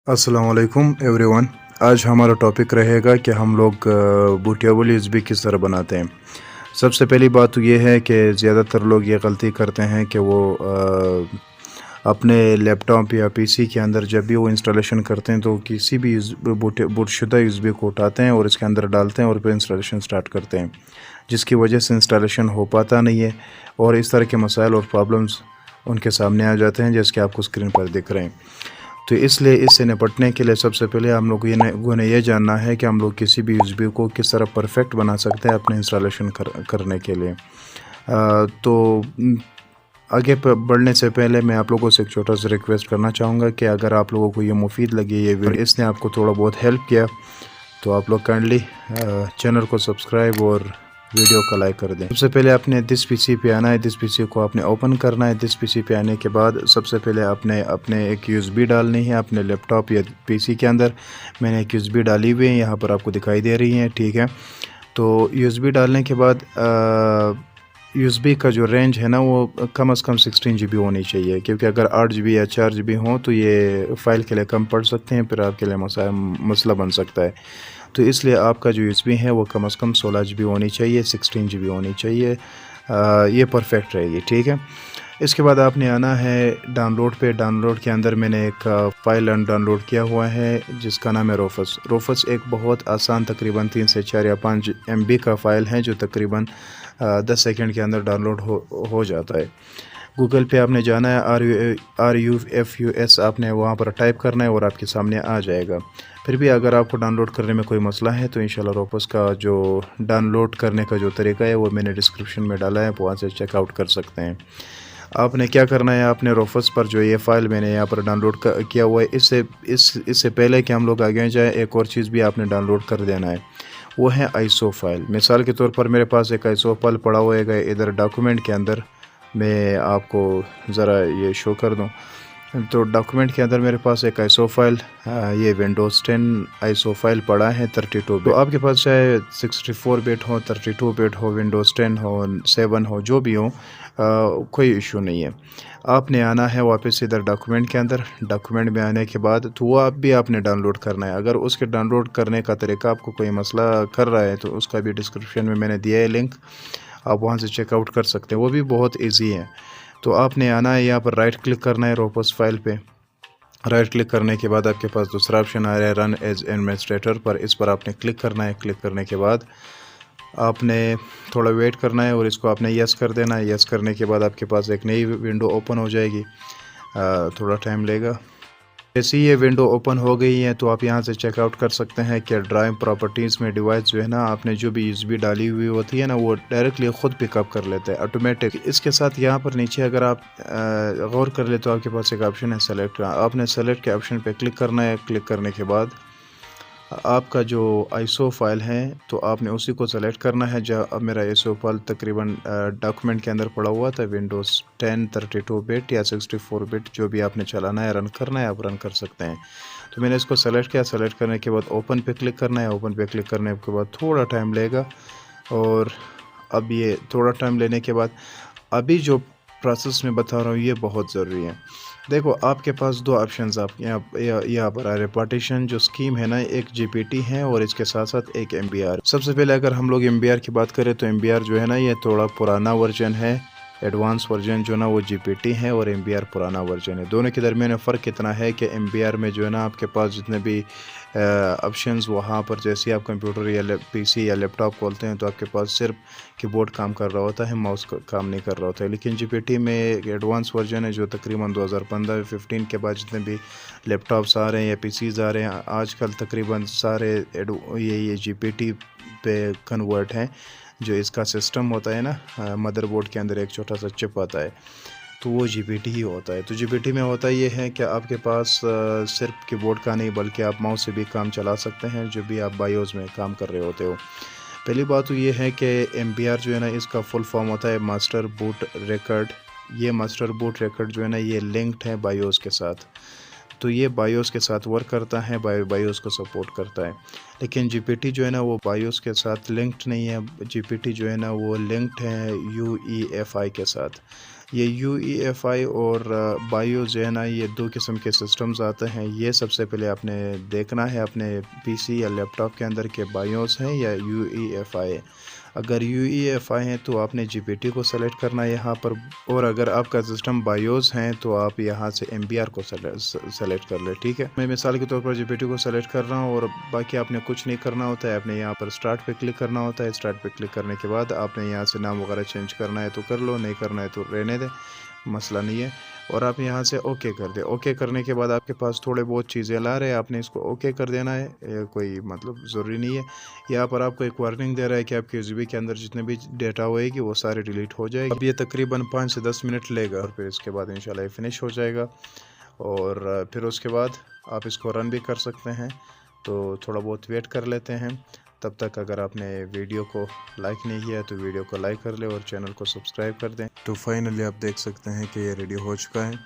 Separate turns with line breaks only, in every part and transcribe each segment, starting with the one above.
अस्सलाम वालेकुम एवरीवन। आज हमारा टॉपिक रहेगा कि हम लोग बूटेबल यूएसबी किस तरह बनाते हैं। सबसे पहली बात तो ये है कि ज़्यादातर लोग ये गलती करते हैं कि वो अपने लैपटॉप या पीसी के अंदर जब भी वो इंस्टॉलेशन करते हैं तो किसी भी बूटशुदा यूएसबी को उठाते हैं और इसके अंदर डालते हैं और फिर इंस्टॉलेशन स्टार्ट करते हैं, जिसकी वजह से इंस्टॉलेशन हो पाता नहीं है और इस तरह के मसाइल और प्रॉब्लम्स उनके सामने आ जाते हैं, जैसे कि आपको स्क्रीन पर दिख रहे हैं। तो इसलिए इससे निपटने के लिए सबसे पहले हम लोग ये जानना है कि हम लोग किसी भी यूएसबी को किस तरह परफेक्ट बना सकते हैं अपने इंस्टॉलेशन करने के लिए। तो आगे बढ़ने से पहले मैं आप लोगों से एक छोटा सा रिक्वेस्ट करना चाहूँगा कि अगर आप लोगों को ये मुफीद लगी ये वीडियो, इसने आपको थोड़ा बहुत हेल्प किया, तो आप लोग काइंडली चैनल को सब्सक्राइब और वीडियो को लाइक कर दें। सबसे पहले आपने दिस पीसी पे आना है, दिस पीसी को आपने ओपन करना है। दिस पीसी पे आने के बाद सबसे पहले आपने अपने एक यूएसबी डालनी है अपने लैपटॉप या पीसी के अंदर। मैंने एक यूएसबी डाली हुई है, यहाँ पर आपको दिखाई दे रही है, ठीक है। तो यूएसबी डालने के बाद यूएसबी का जो रेंज है ना वो कम से कम 16 GB होनी चाहिए, क्योंकि अगर 8 GB या 4 GB हो तो ये फ़ाइल के लिए कम पड़ सकते हैं, फिर आपके लिए मसला बन सकता है। तो इसलिए आपका जो यूएसबी है वो कम से कम 16 GB होनी चाहिए, 16 GB होनी चाहिए। ये परफेक्ट रहेगी, ठीक है। इसके बाद आपने आना है डाउनलोड पे। डाउनलोड के अंदर मैंने एक फ़ाइल डाउनलोड किया हुआ है जिसका नाम है रोफस। रोफस एक बहुत आसान तकरीबन 3 से 4 या 5 MB का फ़ाइल है जो तकरीबन 10 सेकंड के अंदर डाउनलोड हो जाता है। गूगल पे आपने जाना है, RUFUS आपने वहाँ पर टाइप करना है और आपके सामने आ जाएगा। फिर भी अगर आपको डाउनलोड करने में कोई मसला है तो इंशाल्लाह रोफस का जो डाउनलोड करने का जो तरीका है वो मैंने डिस्क्रिप्शन में डाला है, वहाँ से चेकआउट कर सकते हैं। आपने क्या करना है, आपने रोफस पर जो ये फ़ाइल मैंने यहाँ पर डाउनलोड किया हुआ है, इससे पहले कि हम लोग आगे जाएँ एक और चीज़ भी आपने डाउनलोड कर देना है, वो है आईएसओ फाइल। मिसाल के तौर पर मेरे पास एक आईएसओ फाइल पड़ा हुआ है इधर डॉक्यूमेंट के अंदर। मैं आपको ज़रा ये शो कर दूँ तो डॉक्यूमेंट के अंदर मेरे पास एक आईएसओ फाइल, ये विंडोज़ 10 आईएसओ फाइल पड़ा है 32 बिट। तो आपके पास चाहे 64 बिट हो, 32 बिट हो, विंडोज़ 10 हो, 7 हो, जो भी हो, कोई इशू नहीं है। आपने आना है वापस इधर डॉक्यूमेंट के अंदर। डॉक्यूमेंट में आने के बाद तो वो आप भी आपने डाउनलोड करना है। अगर उसके डाउनलोड करने का तरीका आपको कोई मसला कर रहा है तो उसका भी डिस्क्रिप्शन में मैंने दिया है लिंक, आप वहाँ से चेकआउट कर सकते हैं, वो भी बहुत ईजी है। तो आपने आना है यहाँ पर राइट क्लिक करना है रोपस फाइल पे। राइट क्लिक करने के बाद आपके पास दूसरा ऑप्शन आ रहा है रन एज एडमिनिस्ट्रेटर पर, इस पर आपने क्लिक करना है। क्लिक करने के बाद आपने थोड़ा वेट करना है और इसको आपने यस कर देना है। यस करने के बाद आपके पास एक नई विंडो ओपन हो जाएगी, थोड़ा टाइम लेगा। जैसे ही ये विंडो ओपन हो गई है तो आप यहाँ से चेकआउट कर सकते हैं कि ड्राइव प्रॉपर्टीज़ में डिवाइस जो है ना, आपने जो भी यूएसबी डाली हुई होती है ना वो डायरेक्टली ख़ुद पिकअप कर लेता है ऑटोमेटिक। इसके साथ यहाँ पर नीचे अगर आप गौर कर ले तो आपके पास एक ऑप्शन है सेलेक्ट का। आपने सेलेक्ट के ऑप्शन पे क्लिक करना है। क्लिक करने के बाद आपका जो आईएसओ फाइल है तो आपने उसी को सेलेक्ट करना है। जहाँ अब मेरा आईएसओ फाइल तकरीबन डॉक्यूमेंट के अंदर पड़ा हुआ था, विंडोज़ 10 32 बिट या 64 बिट, जो भी आपने चलाना है रन करना है आप रन कर सकते हैं। तो मैंने इसको सेलेक्ट किया। सेलेक्ट करने के बाद ओपन पे क्लिक करना है। ओपन पे क्लिक करने के बाद थोड़ा टाइम लेगा और अब ये थोड़ा टाइम लेने के बाद अभी जो प्रोसेस में बता रहा हूँ ये बहुत ज़रूरी है। देखो आपके पास दो ऑप्शंस आप यहाँ पर आ रहे। पार्टीशन जो स्कीम है ना, एक जीपीटी है और इसके साथ साथ एक एमबीआर। सबसे पहले अगर हम लोग एमबीआर की बात करें तो एमबीआर जो है ना ये थोड़ा पुराना वर्जन है। एडवांस वर्जन जो ना वो जीपीटी है और एमबीआर पुराना वर्जन है। दोनों के दरमियान फ़र्क कितना है कि एमबीआर में जो है ना आपके पास जितने भी ऑप्शंस वहाँ पर, जैसे आप कंप्यूटर या पीसी या लैपटॉप खोलते हैं तो आपके पास सिर्फ कीबोर्ड काम कर रहा होता है, माउस काम नहीं कर रहा होता है। लेकिन जीपीटी में एक एडवांस वर्जन है जो तकरीबन 2015-15 के बाद जितने भी लैपटॉप्स आ रहे हैं या पीसीज आ रहे हैं आजकल तकरीबन सारे ये जीपीटी पे कन्वर्ट हैं। जो इसका सिस्टम होता है ना, मदरबोर्ड के अंदर एक छोटा सा चिप आता है तो वो जीपीटी ही होता है। तो जीपीटी में होता ये है कि आपके पास सिर्फ कीबोर्ड का नहीं बल्कि आप माउस से भी काम चला सकते हैं जो भी आप बायोस में काम कर रहे होते हो। पहली बात तो ये है कि एमबीआर जो है ना इसका फुल फॉर्म होता है मास्टर बूट रिकॉर्ड। ये मास्टर बूट रिकॉर्ड जो है ना ये लिंक्ड है बायोस के साथ, तो ये बायोस के साथ वर्क करता है, बायोस को सपोर्ट करता है। लेकिन जीपीटी जो है ना वो बायोस के साथ लिंक्ड नहीं है। जीपीटी जो है ना वो लिंक्ड है यूईएफआई के साथ। ये UEFI और बायो जो है ना, ये दो किस्म के सिस्टम्स आते हैं। ये सबसे पहले आपने देखना है अपने पीसी या लैपटॉप के अंदर के बायोस हैं या UEFI है। अगर UEFI है तो आपने GPT को सेलेक्ट करना है यहाँ पर, और अगर आपका सिस्टम बायोस हैं तो आप यहाँ से MBR को सेलेक्ट कर ले। ठीक है, मैं मिसाल के तौर पर GPT को सेलेक्ट कर रहा हूँ और बाकी आपने कुछ नहीं करना होता है। आपने यहाँ पर स्टार्ट पे क्लिक करना होता है। स्टार्ट पे क्लिक करने के बाद आपने यहाँ से नाम वगैरह चेंज करना है तो कर लो, नहीं करना है तो रहने दे, मसला नहीं है। और आप यहाँ से ओके कर दे। ओके करने के बाद आपके पास थोड़े बहुत चीज़ें ला रहे हैं, आपने इसको ओके कर देना है। कोई मतलब ज़रूरी नहीं है। यहाँ पर आपको एक वार्निंग दे रहा है कि आपके USB के अंदर जितने भी डेटा होएगी वो सारे डिलीट हो जाएगी। अब ये तकरीबन 5 से 10 मिनट लेगा और फिर इसके बाद इंशाल्लाह ये फिनिश हो जाएगा। और फिर उसके बाद आप इसको रन भी कर सकते हैं। तो थोड़ा बहुत वेट कर लेते हैं। तब तक अगर आपने वीडियो को लाइक नहीं किया है तो वीडियो को लाइक कर ले और चैनल को सब्सक्राइब कर दें। तो फाइनली आप देख सकते हैं कि ये रेडी हो चुका है।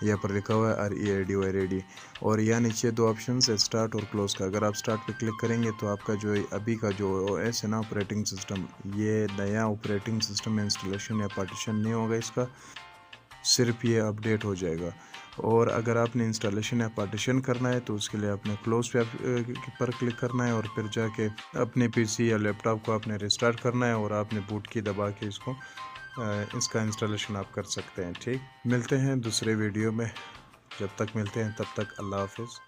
यहाँ पर लिखा हुआ है READY रेडी, और यहाँ नीचे दो ऑप्शन है, स्टार्ट और क्लोज का। अगर आप स्टार्ट पे क्लिक करेंगे तो आपका जो अभी का जो OS है ना, ऑपरेटिंग सिस्टम, ये नया ऑपरेटिंग सिस्टम इंस्टॉलेशन या पार्टीशन नहीं होगा इसका, सिर्फ ये अपडेट हो जाएगा। और अगर आपने इंस्टॉलेशन या पार्टीशन करना है तो उसके लिए आपने क्लोज पर क्लिक करना है और फिर जाके अपने PC या लैपटॉप को आपने रिस्टार्ट करना है और आपने बूट की दबा के इसका इंस्टॉलेशन आप कर सकते हैं। ठीक, मिलते हैं दूसरे वीडियो में। जब तक मिलते हैं तब तक अल्लाह हाफिज़।